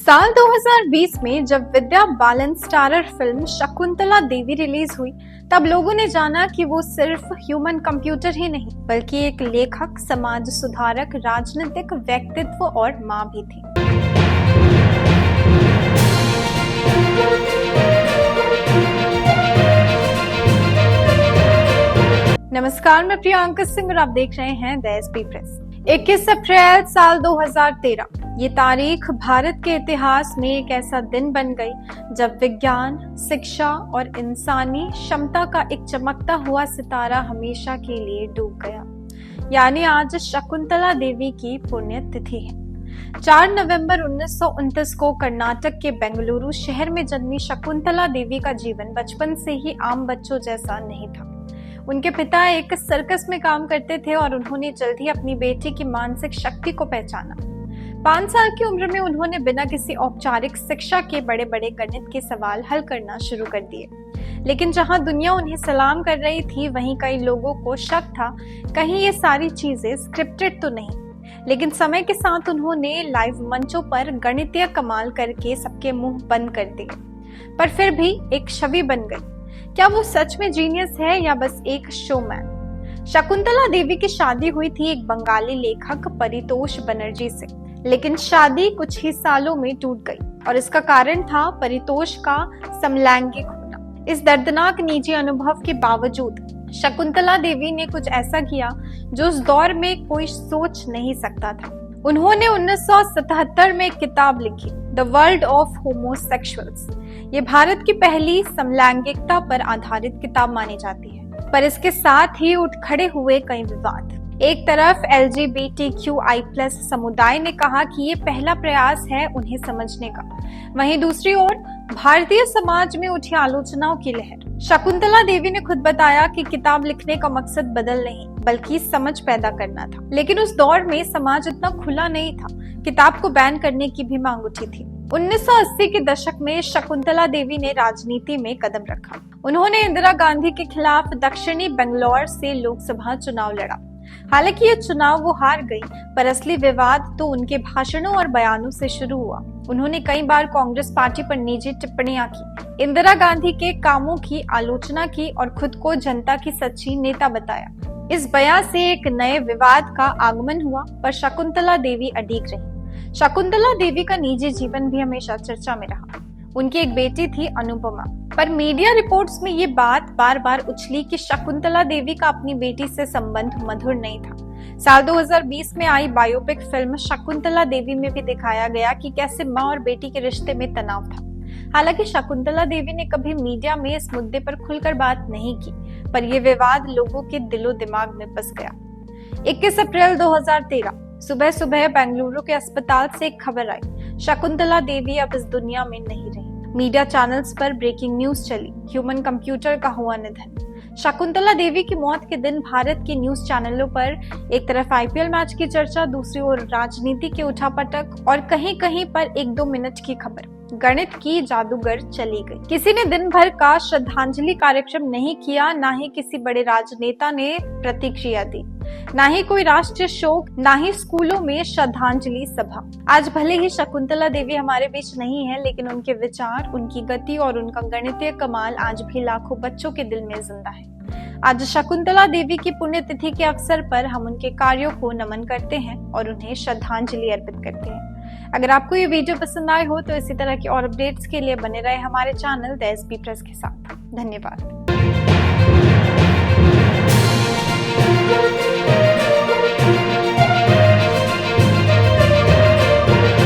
साल 2020 में जब Vidya Balan starrer film Shakuntala Devi release हुई, तब लोगों ने जाना कि वो सिर्फ ह्यूमन कंप्यूटर ही नहीं बल्कि एक लेखक, समाज सुधारक, राजनीतिक व्यक्तित्व और मां भी थी। नमस्कार, मैं प्रियंका सिंह और आप देख रहे हैं द एसपी प्रेस। 21 अप्रैल साल 2013 ये तारीख भारत के इतिहास में एक ऐसा दिन बन गई जब विज्ञान, शिक्षा और इंसानी क्षमता का एक चमकता हुआ सितारा हमेशा के लिए डूब गया। यानी आज शकुंतला देवी की पुण्यतिथि है। 4 नवंबर 1929 को कर्नाटक के बेंगलुरु शहर में जन्मी शकुंतला देवी का जीवन बचपन से ही आम बच्चों जैसा नहीं था। उनके पिता एक सर्कस में काम करते थे और उन्होंने जल्द ही अपनी बेटी की मानसिक शक्ति को पहचाना। 5 साल की उम्र में उन्होंने बिना किसी औपचारिक शिक्षा के बड़े बड़े गणित के सवाल हल करना शुरू कर दिए। लेकिन जहां दुनिया उन्हें सलाम कर रही थी, वहीं कई लोगों को शक था कहीं ये सारी चीजें स्क्रिप्टेड तो नहीं। लेकिन समय के साथ उन्होंने लाइव मंचों पर गणितीय कमाल करके सबके मुंह बंद कर दिए, पर फिर भी एक छवि बन गई। क्या वो सच में जीनियस है या बस एक शोमैन? शकुंतला देवी की शादी हुई थी एक बंगाली लेखक परितोष बनर्जी से, लेकिन शादी कुछ ही सालों में टूट गई और इसका कारण था परितोष का समलैंगिक होना। इस दर्दनाक निजी अनुभव के बावजूद शकुंतला देवी ने कुछ ऐसा किया जो उस दौर में कोई सोच नहीं सकता था। उन्होंने 1977 में एक किताब लिखी, द वर्ल्ड ऑफ होमोसेक्सुअल्स। ये भारत की पहली समलैंगिकता पर आधारित किताब मानी जाती है, पर इसके साथ ही उठ खड़े हुए कई विवाद। एक तरफ LGBTQI+ समुदाय ने कहा कि ये पहला प्रयास है उन्हें समझने का, वहीं दूसरी ओर भारतीय समाज में उठी आलोचनाओं की लहर। शकुंतला देवी ने खुद बताया कि किताब लिखने का मकसद बदल नहीं बल्कि समझ पैदा करना था। लेकिन उस दौर में समाज इतना खुला नहीं था। किताब को बैन करने की भी मांग उठी थी। 1980 के दशक में शकुंतला देवी ने राजनीति में कदम रखा। उन्होंने इंदिरा गांधी के खिलाफ दक्षिणी बेंगलौर से लोकसभा चुनाव लड़ा। हालांकि ये चुनाव वो हार गई, पर असली विवाद तो उनके भाषणों और बयानों से शुरू हुआ। उन्होंने कई बार कांग्रेस पार्टी पर निजी टिप्पणियां की, इंदिरा गांधी के कामों की आलोचना की और खुद को जनता की सच्ची नेता बताया। इस बयान से एक नए विवाद का आगमन हुआ, पर शकुंतला देवी अडिग रही। शकुंतला देवी का निजी जीवन भी हमेशा चर्चा में रहा। उनकी एक बेटी थी अनुपमा, पर मीडिया रिपोर्ट्स में ये बात बार बार उछली कि शकुंतला देवी का अपनी बेटी से संबंध मधुर नहीं था। साल 2020 में आई बायोपिक फिल्म शकुंतला देवी में भी दिखाया गया कि कैसे माँ और बेटी के रिश्ते में तनाव था। हालांकि शकुंतला देवी ने कभी मीडिया में इस मुद्दे पर खुलकर बात नहीं की, पर यह विवाद लोगों के दिलो दिमाग में बस गया। 21 अप्रैल 2013 सुबह सुबह बेंगलुरु के अस्पताल से एक खबर आई, शकुंतला देवी अब इस दुनिया में नहीं रही। मीडिया चैनल्स पर ब्रेकिंग न्यूज चली, ह्यूमन कंप्यूटर का हुआ निधन। शकुंतला देवी की मौत के दिन भारत के न्यूज चैनलों पर एक तरफ IPL मैच की चर्चा, दूसरी ओर राजनीति के उठापटक और कहीं कहीं पर 1-2 मिनट की खबर। गणित की जादूगर चली गई। किसी ने दिन भर का श्रद्धांजलि कार्यक्रम नहीं किया, ना ही किसी बड़े राजनेता ने प्रतिक्रिया दी, ना ही कोई राष्ट्रीय शोक, ना ही स्कूलों में श्रद्धांजलि सभा। आज भले ही शकुंतला देवी हमारे बीच नहीं है, लेकिन उनके विचार, उनकी गति और उनका गणितीय कमाल आज भी लाखों बच्चों के दिल में जिंदा है। आज शकुंतला देवी की पुण्यतिथि के अवसर पर हम उनके कार्यों को नमन करते हैं और उन्हें श्रद्धांजलि अर्पित करते हैं। अगर आपको ये वीडियो पसंद आए हो तो इसी तरह की और अपडेट्स के लिए बने रहे हमारे चैनल द एसपी प्रेस के साथ। धन्यवाद।